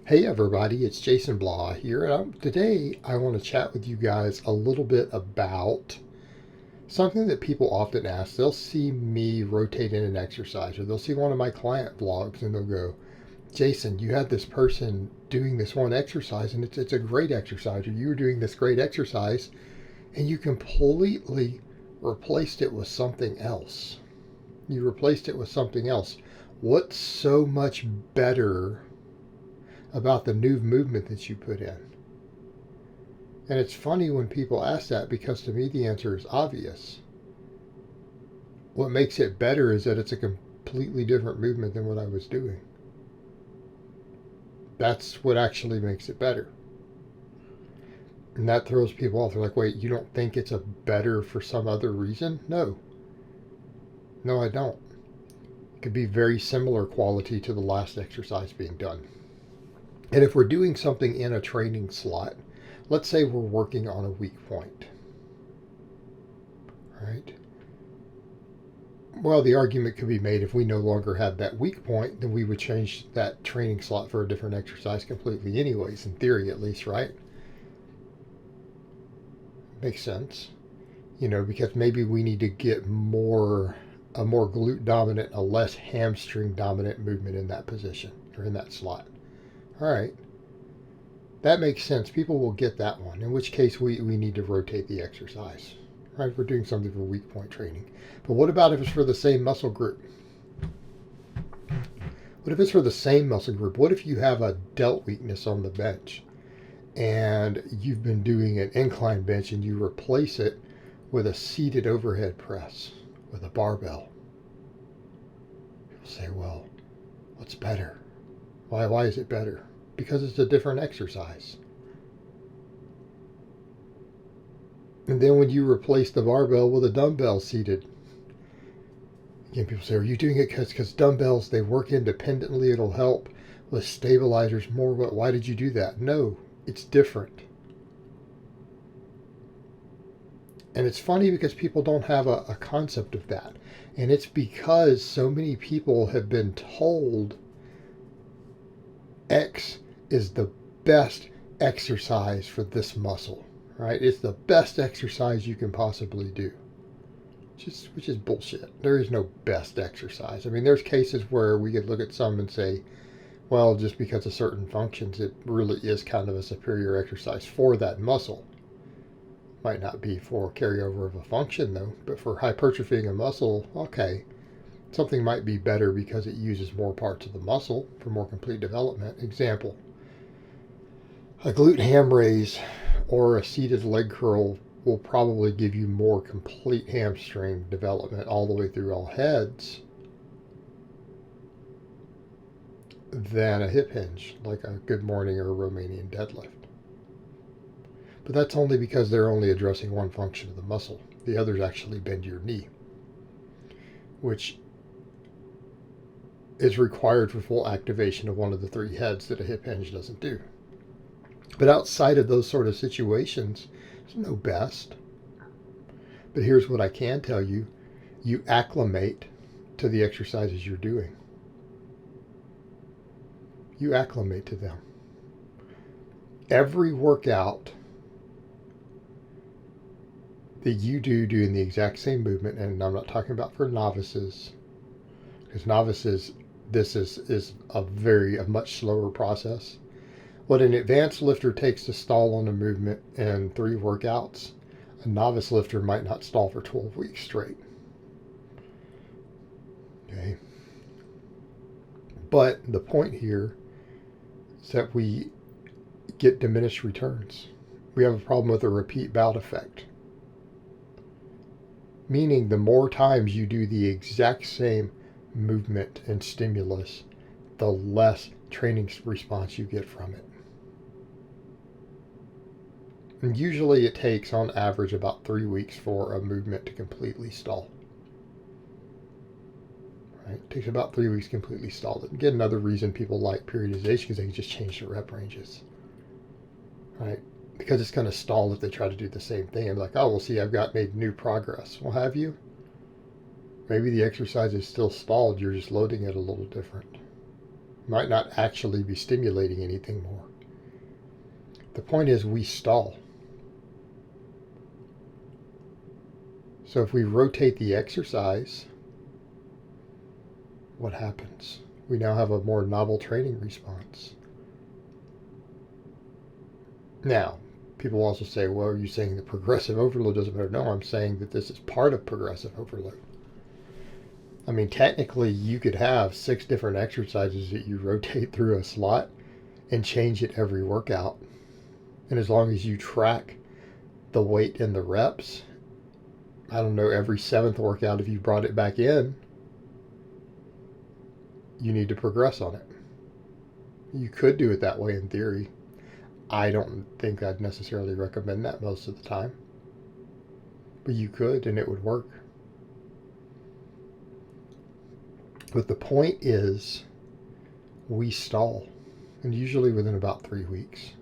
Hey everybody, it's Jason Blaha here, and today I want to chat with you guys a little bit about something that people often ask. They'll see me rotate in an exercise, or they'll see one of my client vlogs, and they'll go, Jason, you had this person doing this one exercise, and it's a great exercise, or you were doing this great exercise, and you completely replaced it with something else. You replaced it with something else. What's so much better about the new movement that you put in? And it's funny when people ask that because to me the answer is obvious. What makes it better is that it's a completely different movement than what I was doing. That's what actually makes it better. And that throws people off. They're like, wait, you don't think it's a better for some other reason? No. No, I don't. It could be very similar quality to the last exercise being done. And if we're doing something in a training slot, let's say we're working on a weak point, right? Well, the argument could be made if we no longer had that weak point, then we would change that training slot for a different exercise completely anyways, in theory at least, right? Makes sense. Because maybe we need to get a more glute dominant, a less hamstring dominant movement in that position or in that slot. All right. That makes sense. People will get that one, in which case we need to rotate the exercise. Right? We're doing something for weak point training. But what about if it's for the same muscle group? What if it's for the same muscle group? What if you have a delt weakness on the bench and you've been doing an incline bench and you replace it with a seated overhead press with a barbell? People say, well, what's better? Why is it better? Because it's a different exercise. And then when you replace the barbell with a dumbbell seated, again, people say, are you doing it because dumbbells, they work independently, it'll help with stabilizers more, but why did you do that? No, it's different. And it's funny because people don't have a concept of that. And it's because so many people have been told X is the best exercise for this muscle, right? It's the best exercise you can possibly do, which is bullshit. There is no best exercise. I mean, there's cases where we could look at some and say, well, just because of certain functions, it really is kind of a superior exercise for that muscle. Might not be for carryover of a function, though, but for hypertrophying a muscle, okay, something might be better because it uses more parts of the muscle for more complete development. Example, a glute ham raise or a seated leg curl will probably give you more complete hamstring development all the way through all heads than a hip hinge, like a good morning or a Romanian deadlift. But that's only because they're only addressing one function of the muscle. The others actually bend your knee, which is required for full activation of one of the three heads that a hip hinge doesn't do. But outside of those sort of situations, there's no best. But here's what I can tell you. You acclimate to the exercises you're doing. You acclimate to them. Every workout that you do doing the exact same movement, and I'm not talking about for novices, because novices, this is a much slower process. What an advanced lifter takes to stall on a movement in 3 workouts, a novice lifter might not stall for 12 weeks straight. Okay. But the point here is that we get diminished returns. We have a problem with a repeat bout effect. Meaning the more times you do the exact same movement and stimulus, the less training response you get from it. And usually it takes on average about 3 weeks for a movement to completely stall. Right? It takes about 3 weeks to completely stall. Again, another reason people like periodization because they can just change the rep ranges. Right? Because it's going to stall if they try to do the same thing. I'm like, oh, well, see, I've made new progress. Well, have you? Maybe the exercise is still stalled. You're just loading it a little different. Might not actually be stimulating anything more. The point is we stall. So if we rotate the exercise, what happens? We now have a more novel training response. Now, people also say, well, are you saying that progressive overload doesn't matter? No, I'm saying that this is part of progressive overload. I mean, technically, you could have 6 different exercises that you rotate through a slot and change it every workout. And as long as you track the weight and the reps, I don't know, every 7th workout, if you brought it back in, you need to progress on it. You could do it that way in theory. I don't think I'd necessarily recommend that most of the time. But you could, and it would work. But the point is, we stall, and usually within about 3 weeks.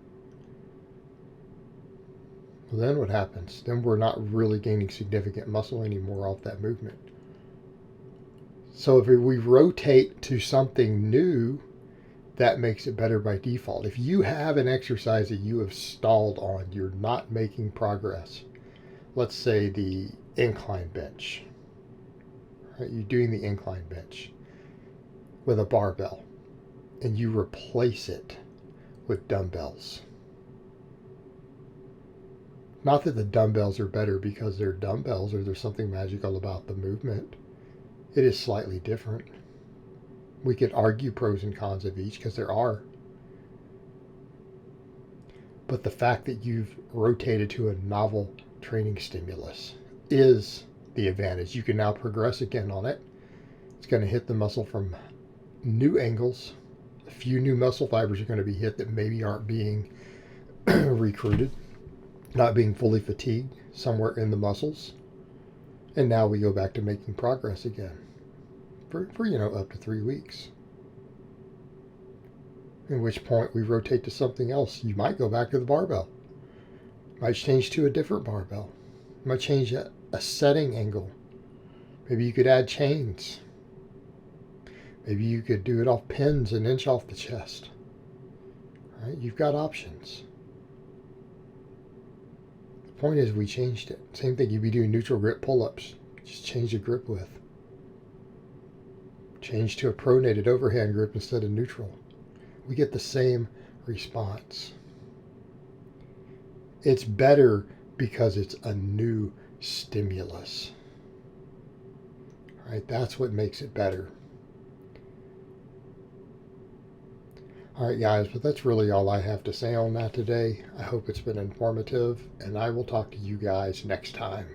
Well, then what happens? Then we're not really gaining significant muscle anymore off that movement. So if we rotate to something new, that makes it better by default. If you have an exercise that you have stalled on, you're not making progress. Let's say the incline bench. Right? You're doing the incline bench with a barbell, and you replace it with dumbbells. Not that the dumbbells are better because they're dumbbells or there's something magical about the movement. It is slightly different. We could argue pros and cons of each because there are. But the fact that you've rotated to a novel training stimulus is the advantage. You can now progress again on it. It's going to hit the muscle from new angles. A few new muscle fibers are going to be hit that maybe aren't being recruited, not being fully fatigued somewhere in the muscles. And now we go back to making progress again for up to 3 weeks. At which point we rotate to something else. You might go back to the barbell. Might change to a different barbell. Might change a setting angle. Maybe you could add chains. Maybe you could do it off pins and inch off the chest. Right? You've got options. The point is we changed it. Same thing, you'd be doing neutral grip pull-ups. Just change the grip width. Change to a pronated overhand grip instead of neutral. We get the same response. It's better because it's a new stimulus. Right? That's what makes it better. All right, guys, but that's really all I have to say on that today. I hope it's been informative, and I will talk to you guys next time.